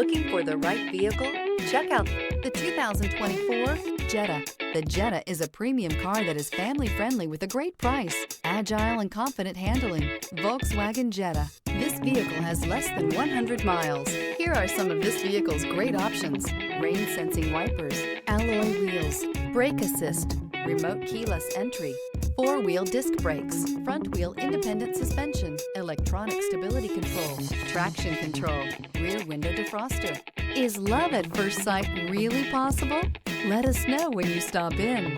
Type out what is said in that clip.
Looking for the right vehicle? Check out the 2024 Jetta. The Jetta is a premium car that is family-friendly with a great price, agile and confident handling. Volkswagen Jetta. This vehicle has less than 100 miles. Here are some of this vehicle's great options: rain-sensing wipers, alloy wheels, brake assist, remote keyless entry, four-wheel disc brakes, front-wheel independent suspension, electronic stability control, traction control, rear window defroster. Is love at first sight really possible? Let us know when you stop in.